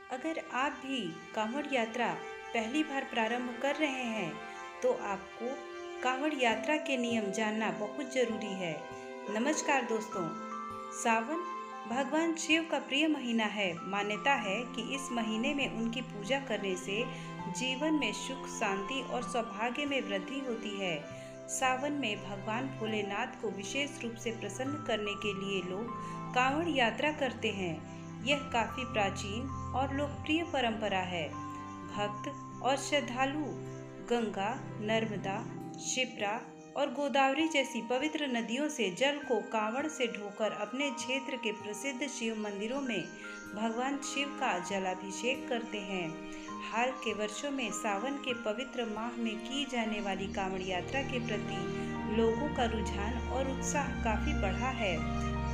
अगर आप भी कांवड़ यात्रा पहली बार प्रारंभ कर रहे हैं तो आपको कांवड़ यात्रा के नियम जानना बहुत जरूरी है। नमस्कार दोस्तों, सावन भगवान शिव का प्रिय महीना है। मान्यता है कि इस महीने में उनकी पूजा करने से जीवन में सुख, शांति और सौभाग्य में वृद्धि होती है। सावन में भगवान भोलेनाथ को विशेष रूप से प्रसन्न करने के लिए लोग कांवड़ यात्रा करते हैं। यह काफी प्राचीन और लोकप्रिय परंपरा है। भक्त और श्रद्धालु गंगा, नर्मदा, शिप्रा और गोदावरी जैसी पवित्र नदियों से जल को कांवड़ से ढोकर अपने क्षेत्र के प्रसिद्ध शिव मंदिरों में भगवान शिव का जलाभिषेक करते हैं। हाल के वर्षों में सावन के पवित्र माह में की जाने वाली कांवड़ यात्रा के प्रति लोगों का रुझान और उत्साह काफी बढ़ा है।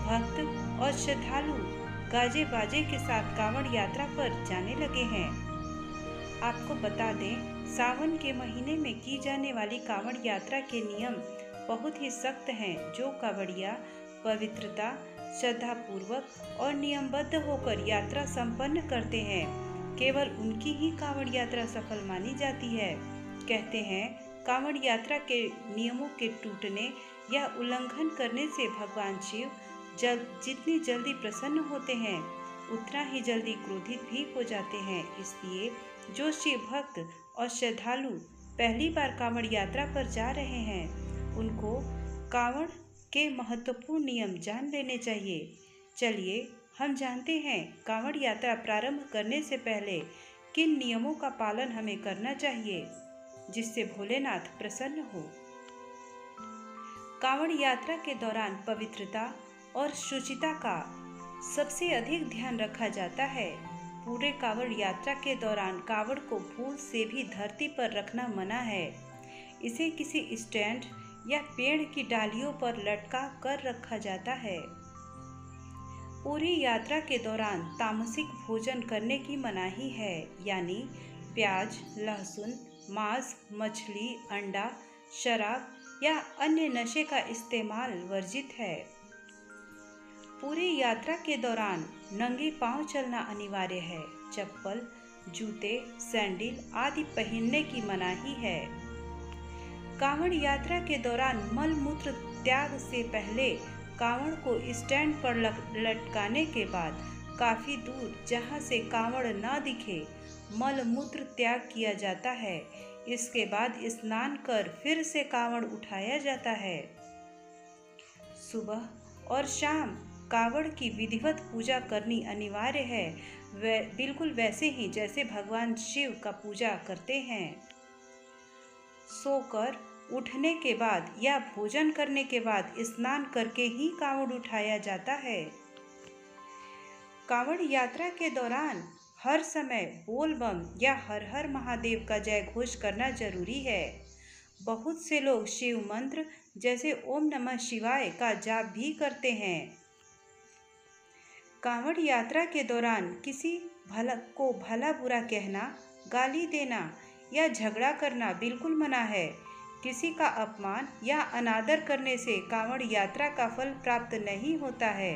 भक्त और श्रद्धालु गाजे बाजे के साथ कांवड़ यात्रा पर जाने लगे हैं। आपको बता दें, सावन के महीने में की जाने वाली कांवड़ यात्रा के नियम बहुत ही सख्त हैं। जो कांवड़िया पवित्रता, श्रद्धापूर्वक और नियमबद्ध होकर यात्रा संपन्न करते हैं, केवल उनकी ही कांवड़ यात्रा सफल मानी जाती है। कहते हैं, कांवड़ यात्रा के नियमों के टूटने या उल्लंघन करने से भगवान शिव जितनी जल्दी प्रसन्न होते हैं, उतना ही जल्दी क्रोधित भी हो जाते हैं। इसलिए जो शिव भक्त और श्रद्धालु पहली बार कांवड़ यात्रा पर जा रहे हैं, उनको कांवड़ के महत्वपूर्ण नियम जान लेने चाहिए। चलिए हम जानते हैं कांवड़ यात्रा प्रारंभ करने से पहले किन नियमों का पालन हमें करना चाहिए, जिससे भोलेनाथ प्रसन्न हो। कांवड़ यात्रा के दौरान पवित्रता और शुचिता का सबसे अधिक ध्यान रखा जाता है। पूरे कांवड़ यात्रा के दौरान कांवड़ को भूल से भी धरती पर रखना मना है। इसे किसी स्टैंड या पेड़ की डालियों पर लटका कर रखा जाता है। पूरी यात्रा के दौरान तामसिक भोजन करने की मनाही है, यानी प्याज, लहसुन, मांस, मछली, अंडा, शराब या अन्य नशे का इस्तेमाल वर्जित है। पूरी यात्रा के दौरान नंगे पांव चलना अनिवार्य है। चप्पल, जूते, सैंडल आदि पहनने की मनाही है। कांवड़ यात्रा के दौरान मल मूत्र त्याग से पहले कांवड़ को स्टैंड पर लटकाने के बाद काफी दूर, जहां से कांवड़ न दिखे, मल मूत्र त्याग किया जाता है। इसके बाद स्नान कर फिर से कांवड़ उठाया जाता है। सुबह और शाम कांवड़ की विधिवत पूजा करनी अनिवार्य है, बिल्कुल वैसे ही जैसे भगवान शिव का पूजा करते हैं। सोकर उठने के बाद या भोजन करने के बाद स्नान करके ही कांवड़ उठाया जाता है। कांवड़ यात्रा के दौरान हर समय बोल बम या हर हर महादेव का जय घोष करना जरूरी है। बहुत से लोग शिव मंत्र जैसे ओम नमः शिवाय का जाप भी करते हैं। कांवड़ यात्रा के दौरान किसी को भला बुरा कहना, गाली देना या झगड़ा करना बिल्कुल मना है। किसी का अपमान या अनादर करने से कांवड़ यात्रा का फल प्राप्त नहीं होता है।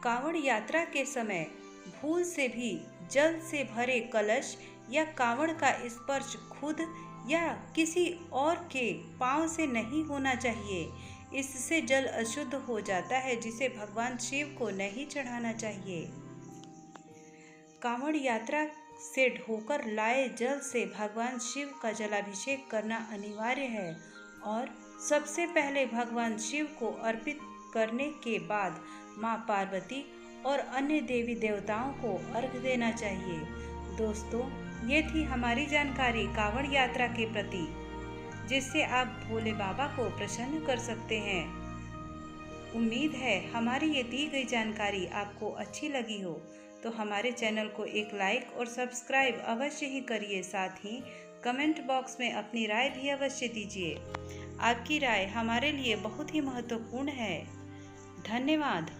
कांवड़ यात्रा के समय भूल से भी जल से भरे कलश या कांवड़ का स्पर्श खुद या किसी और के पांव से नहीं होना चाहिए। इससे जल अशुद्ध हो जाता है, जिसे भगवान शिव को नहीं चढ़ाना चाहिए। कांवड़ यात्रा से ढोकर लाए जल से भगवान शिव का जलाभिषेक करना अनिवार्य है और सबसे पहले भगवान शिव को अर्पित करने के बाद मां पार्वती और अन्य देवी देवताओं को अर्घ्य देना चाहिए। दोस्तों, ये थी हमारी जानकारी कांवड़ यात्रा के प्रति, जिससे आप भोले बाबा को प्रसन्न कर सकते हैं। उम्मीद है हमारी ये दी गई जानकारी आपको अच्छी लगी हो, तो हमारे चैनल को एक लाइक और सब्सक्राइब अवश्य ही करिए। साथ ही कमेंट बॉक्स में अपनी राय भी अवश्य दीजिए। आपकी राय हमारे लिए बहुत ही महत्वपूर्ण है। धन्यवाद।